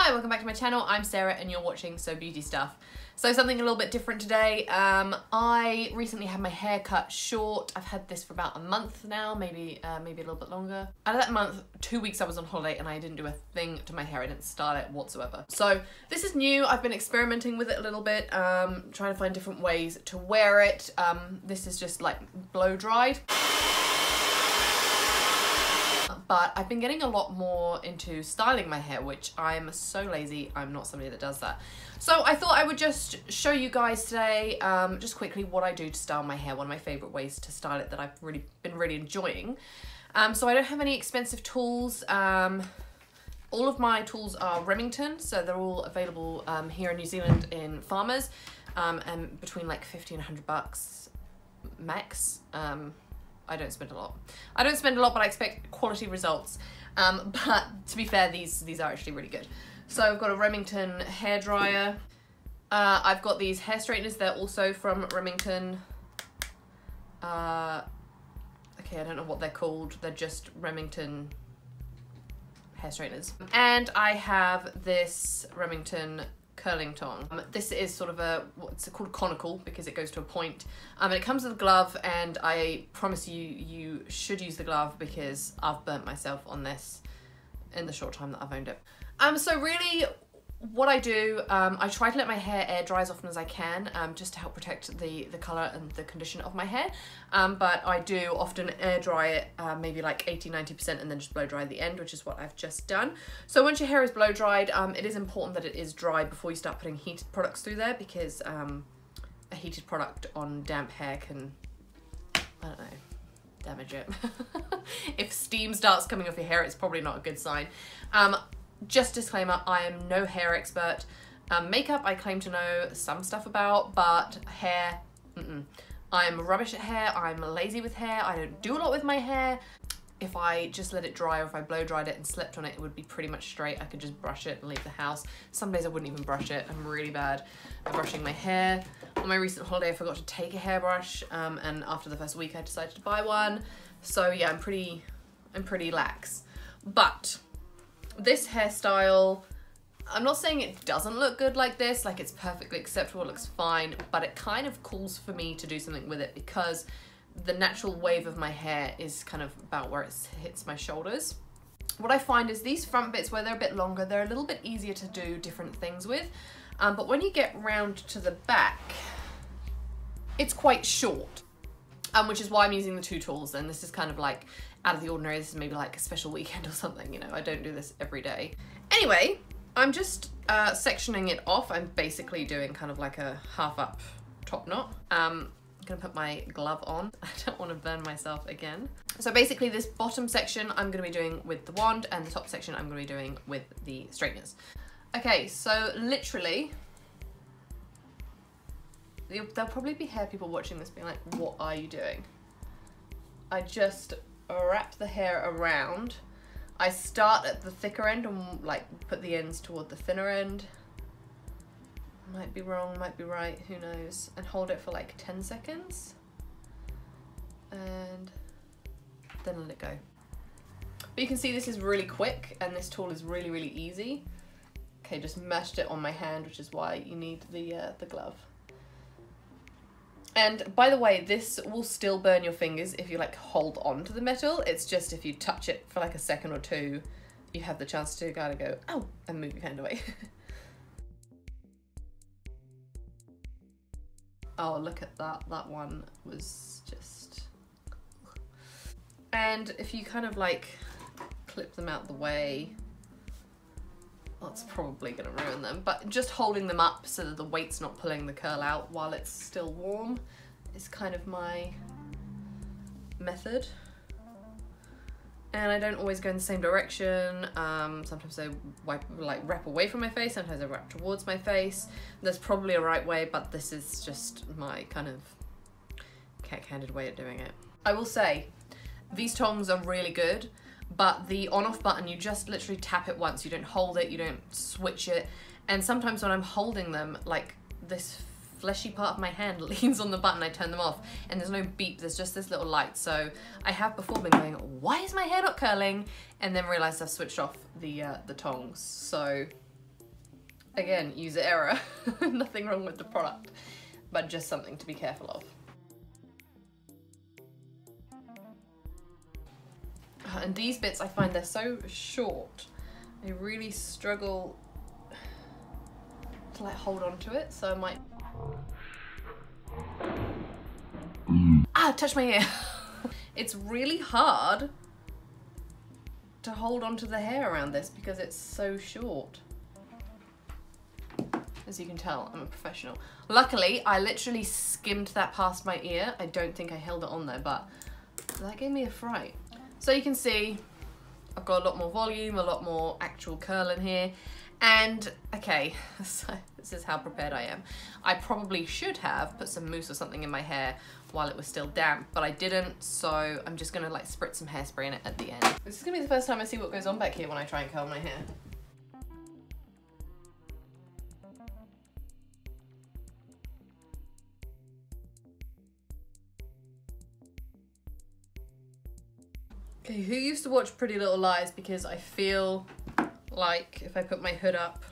Hi, welcome back to my channel. I'm Sarah and you're watching So Beauty Stuff. So something a little bit different today. I recently had my hair cut short. I've had this for about a month now, maybe a little bit longer. Out of that month, 2 weeks I was on holiday and I didn't do a thing to my hair. I didn't style it whatsoever. So this is new. I've been experimenting with it a little bit, trying to find different ways to wear it. This is just like blow dried. But I've been getting a lot more into styling my hair, which I'm so lazy. I'm not somebody that does that. So I thought I would just show you guys today, just quickly, what I do to style my hair. One of my favorite ways to style it that I've been really enjoying. So I don't have any expensive tools. All of my tools are Remington, so they're all available here in New Zealand in Farmers, and between like 50 and 100 bucks max. I don't spend a lot. I don't spend a lot, but I expect quality results. But to be fair, these are actually really good. So I've got a Remington hairdryer. I've got these hair straighteners. They're also from Remington. Okay, I don't know what they're called. They're just Remington hair straighteners. And I have this Remington curling tong. This is sort of a, what's it called, conical, because it goes to a point. And it comes with a glove, and I promise you, you should use the glove because I've burnt myself on this in the short time that I've owned it. So really, what I do, I try to let my hair air dry as often as I can, just to help protect the colour and the condition of my hair. But I do often air dry it, maybe like 80–90%, and then just blow dry at the end, which is what I've just done. So once your hair is blow dried, it is important that it is dry before you start putting heated products through there, because a heated product on damp hair can, I don't know, damage it. If steam starts coming off your hair, it's probably not a good sign. Just disclaimer, I am no hair expert. Makeup, I claim to know some stuff about, but hair, I'm rubbish at hair. I'm lazy with hair. I don't do a lot with my hair. If I just let it dry, or if I blow dried it and slept on it, it would be pretty much straight. I could just brush it and leave the house. Some days I wouldn't even brush it. I'm really bad at brushing my hair. On my recent holiday, I forgot to take a hairbrush, and after the first week, I decided to buy one. So yeah, I'm pretty lax. But this hairstyle, I'm not saying it doesn't look good like this, like it's perfectly acceptable, it looks fine, but it kind of calls for me to do something with it because the natural wave of my hair is kind of about where it hits my shoulders. What I find is these front bits, where they're a bit longer, they're a little bit easier to do different things with, but when you get round to the back, it's quite short, which is why I'm using the two tools. And this is kind of like out of the ordinary. This is maybe like a special weekend or something, you know, I don't do this every day. Anyway, I'm just sectioning it off. I'm basically doing kind of like a half up top knot. I'm gonna put my glove on. I don't want to burn myself again. So basically this bottom section I'm gonna be doing with the wand, and the top section I'm gonna be doing with the straighteners. Okay, so literally, there'll probably be hair people watching this being like, what are you doing? I just wrap the hair around. I start at the thicker end and like put the ends toward the thinner end. Might be wrong, might be right, who knows. And hold it for like 10 seconds. And then let it go. But you can see this is really quick, and this tool is really, really easy. Okay, just meshed it on my hand, which is why you need the glove. And by the way, this will still burn your fingers if you like hold on to the metal. It's just if you touch it for like a second or two, you have the chance to kind of go, oh, and move your hand away. Oh, look at that. That one was just... And if you kind of like clip them out the way, that's probably gonna ruin them, but just holding them up so that the weight's not pulling the curl out while it's still warm is kind of my method. And I don't always go in the same direction. Sometimes I wrap away from my face, sometimes I wrap towards my face. There's probably a right way, but this is just my kind of cack-handed way of doing it. I will say, these tongs are really good, but the on-off button, you just literally tap it once. You don't hold it, you don't switch it. And sometimes when I'm holding them, like this fleshy part of my hand leans on the button, I turn them off, and there's no beep, there's just this little light. So I have before been going, why is my hair not curling? And then realized I've switched off the tongs. So Again, user error. Nothing wrong with the product, but just something to be careful of. And these bits, I find they're so short. I really struggle to like hold on to it, so I might... Ah, touch my ear. It's really hard to hold on to the hair around this because it's so short. As you can tell, I'm a professional. Luckily, I literally skimmed that past my ear. I don't think I held it on there, but that gave me a fright. So you can see I've got a lot more volume, a lot more actual curl in here. And okay, so this is how prepared I am. I probably should have put some mousse or something in my hair while it was still damp, but I didn't, so I'm just gonna like spritz some hairspray in it at the end. This is gonna be the first time I see what goes on back here when I try and curl my hair. Okay, who used to watch Pretty Little Lies? Because I feel like if I put my hood up,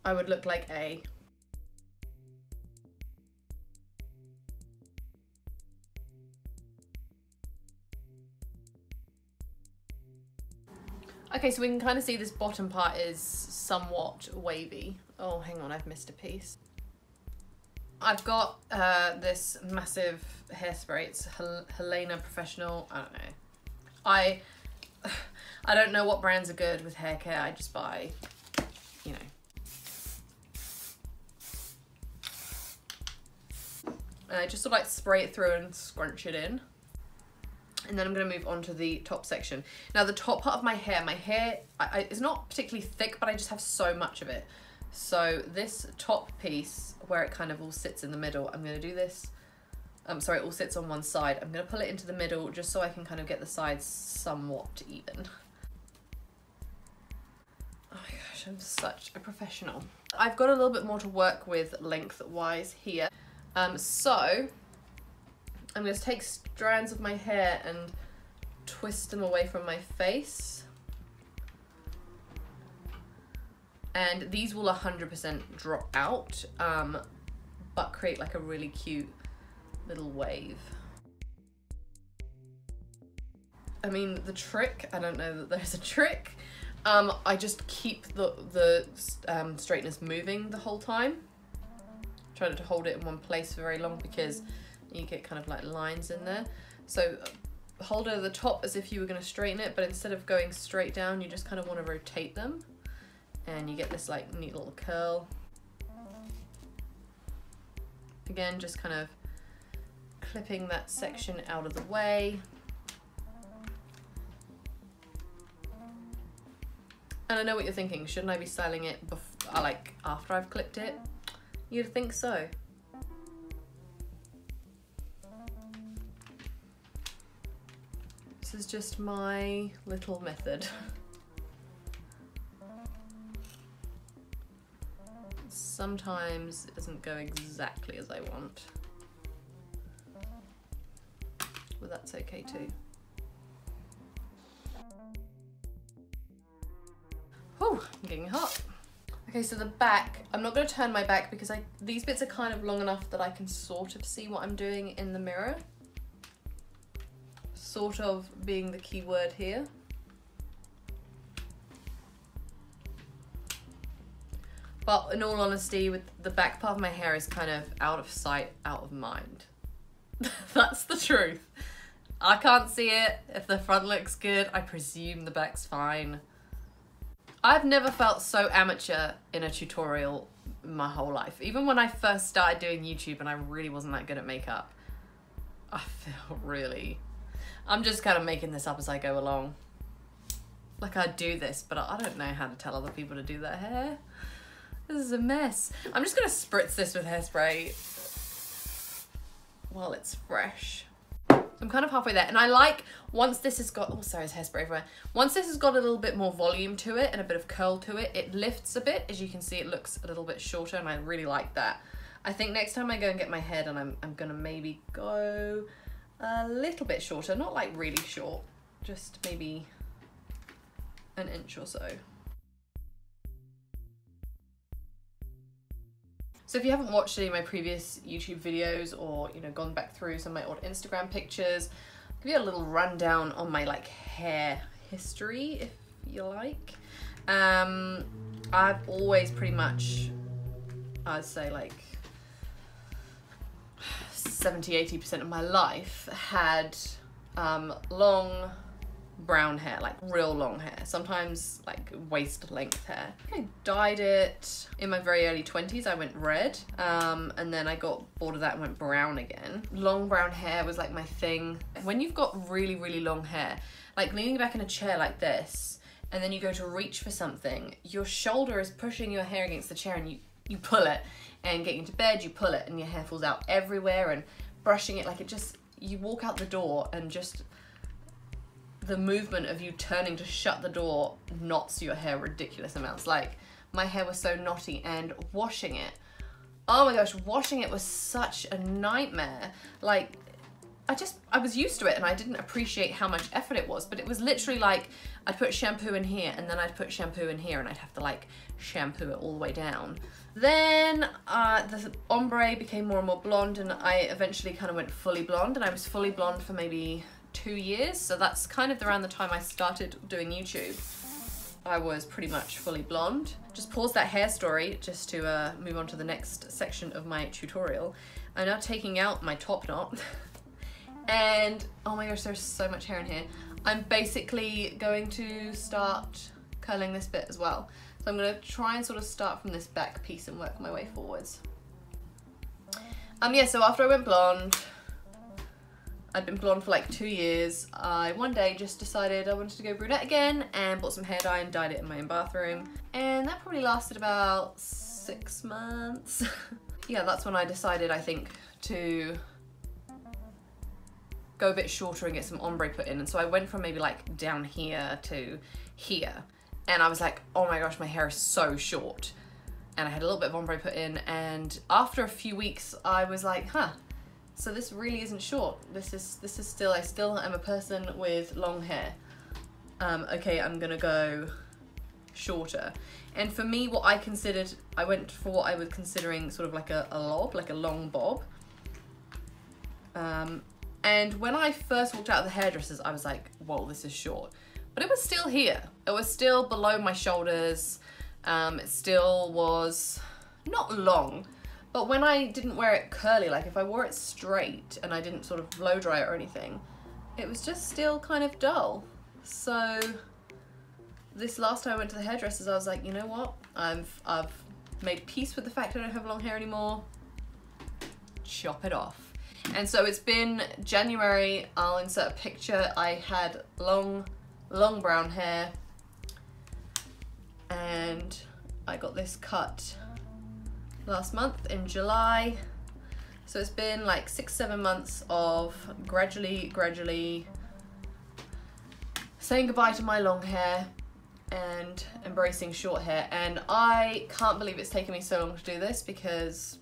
I would look like A. Okay, so we can kind of see this bottom part is somewhat wavy. Oh, hang on, I've missed a piece. I've got this massive hairspray. It's Helena Professional. I don't know. I don't know what brands are good with hair care. I just buy, you know. And I just sort of like spray it through and scrunch it in. And then I'm going to move on to the top section. Now the top part of my hair is not particularly thick, but I just have so much of it. So this top piece, where it kind of all sits in the middle, I'm going to do this. Sorry, it all sits on one side. I'm going to pull it into the middle just so I can kind of get the sides somewhat even. Oh my gosh, I'm such a professional. I've got a little bit more to work with length-wise here. So I'm going to take strands of my hair and twist them away from my face. And these will 100% drop out, but create like a really cute little wave. I mean, the trick, I don't know that there's a trick. I just keep the straighteners moving the whole time. Try to hold it in one place for very long because you get kind of like lines in there. So hold it at the top as if you were going to straighten it, but instead of going straight down, you just kind of want to rotate them. And you get this like neat little curl. Again, just kind of clipping that section out of the way. And I know what you're thinking, shouldn't I be styling it like after I've clipped it? You'd think so. This is just my little method. Sometimes it doesn't go exactly as I want, but that's okay too. Whew, I'm getting hot. Okay, so the back, I'm not going to turn my back because these bits are kind of long enough that I can sort of see what I'm doing in the mirror. Sort of being the key word here. But in all honesty, with the back part of my hair is kind of out of sight, out of mind. That's the truth. I can't see it. If the front looks good, I presume the back's fine. I've never felt so amateur in a tutorial my whole life. Even when I first started doing YouTube and I really wasn't that good at makeup, I feel really... I'm just kind of making this up as I go along. Like I do this, but I don't know how to tell other people to do their hair. This is a mess. I'm just gonna spritz this with hairspray while it's fresh. So I'm kind of halfway there, and I like, once this has got, oh sorry, there's hairspray everywhere. Once this has got a little bit more volume to it and a bit of curl to it, it lifts a bit. As you can see, it looks a little bit shorter, and I really like that. I think next time I go and get my hair done, I'm gonna maybe go a little bit shorter, not like really short, just maybe an inch or so. So if you haven't watched any of my previous YouTube videos or, you know, gone back through some of my old Instagram pictures, I'll give you a little rundown on my like hair history, if you like. I've always pretty much, I'd say like 70–80% of my life had long brown hair, like real long hair, sometimes like waist length hair. I dyed it in my very early 20s. I went red, and then I got bored of that and went brown again. Long brown hair was like my thing. When you've got really, really long hair, like leaning back in a chair like this, and then you go to reach for something, your shoulder is pushing your hair against the chair and you pull it, and getting into bed, you pull it and your hair falls out everywhere, and brushing it, like it just, you walk out the door and just the movement of you turning to shut the door knots your hair ridiculous amounts. Like my hair was so knotty, and washing it, oh my gosh, washing it was such a nightmare. Like I was used to it and I didn't appreciate how much effort it was, but it was literally like I'd put shampoo in here and then I'd put shampoo in here and I'd have to like shampoo it all the way down. Then the ombre became more and more blonde, and I eventually kind of went fully blonde, and I was fully blonde for maybe 2 years. So that's kind of around the time I started doing YouTube. I was pretty much fully blonde. Just pause that hair story just to move on to the next section of my tutorial. I'm now taking out my top knot. And oh my gosh, there's so much hair in here. I'm basically going to start curling this bit as well. So I'm going to try and sort of start from this back piece and work my way forwards. Yeah, so after I went blonde, I'd been blonde for like 2 years, I one day just decided I wanted to go brunette again and bought some hair dye and dyed it in my own bathroom. And that probably lasted about 6 months. Yeah, that's when I decided, I think, to go a bit shorter and get some ombre put in. And so I went from maybe like down here to here. And I was like, oh my gosh, my hair is so short. And I had a little bit of ombre put in, and after a few weeks I was like, huh, so this really isn't short. This is still, I still am a person with long hair. Okay, I'm gonna go shorter. And for me, what I considered, I went for what I was considering sort of like a lob, like a long bob. And when I first walked out of the hairdressers, I was like, whoa, this is short. But it was still here. It was still below my shoulders. It still was not long, but when I didn't wear it curly, like if I wore it straight and I didn't sort of blow dry it or anything, it was just still kind of dull. So this last time I went to the hairdressers, I was like, you know what? I've made peace with the fact I don't have long hair anymore. Chop it off. And so it's been January. I'll insert a picture. I had long brown hair, and I got this cut last month in July. So it's been like 6–7 months of gradually saying goodbye to my long hair and embracing short hair. And I can't believe it's taken me so long to do this, because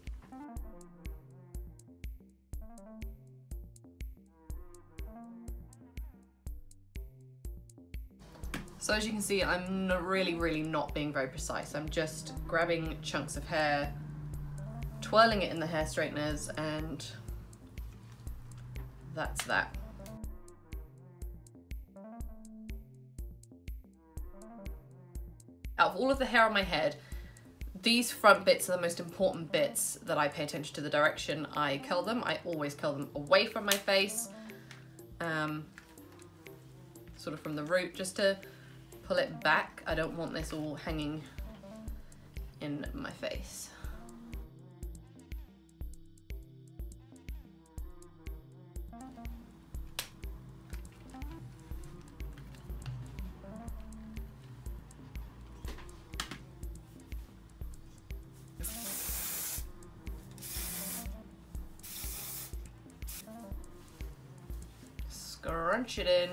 so as you can see, I'm really not being very precise. I'm just grabbing chunks of hair, twirling it in the hair straighteners, and that's that. Out of all of the hair on my head, these front bits are the most important bits that I pay attention to the direction I curl them. I always curl them away from my face, sort of from the root, just to pull it back. I don't want this all hanging in my face. Scrunch it in.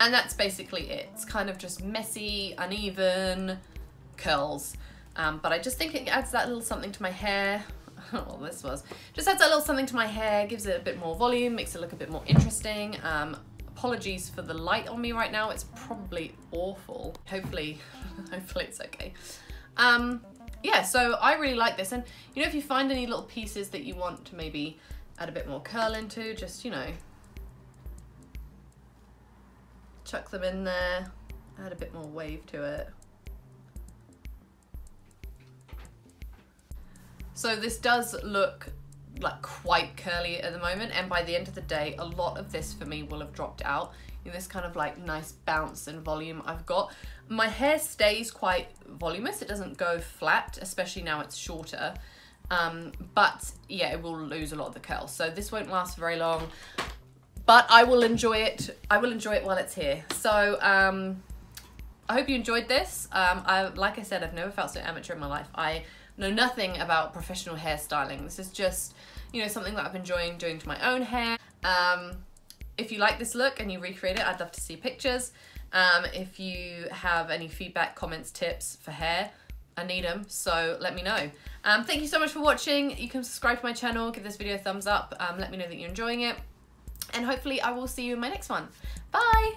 And that's basically it. It's kind of just messy, uneven curls. But I just think it adds that little something to my hair. Oh, just adds that little something to my hair, gives it a bit more volume, makes it look a bit more interesting. apologies for the light on me right now. It's probably awful. Hopefully it's okay. Yeah, so I really like this. And you know, if you find any little pieces that you want to maybe add a bit more curl into, just, you know, chuck them in there, add a bit more wave to it. So this does look like quite curly at the moment, and by the end of the day a lot of this for me will have dropped out in this kind of like nice bounce and volume I've got. My hair stays quite voluminous, it doesn't go flat, especially now it's shorter, but yeah, it will lose a lot of the curl, so this won't last very long, but I will enjoy it while it's here. So I hope you enjoyed this. Like I said, I've never felt so amateur in my life. I know nothing about professional hairstyling. This is just, you know, something that I've been enjoying doing to my own hair. If you like this look and you recreate it, I'd love to see pictures. If you have any feedback, comments, tips for hair, I need them, so let me know. Thank you so much for watching. You can subscribe to my channel, give this video a thumbs up, let me know that you're enjoying it, and hopefully I will see you in my next one. Bye!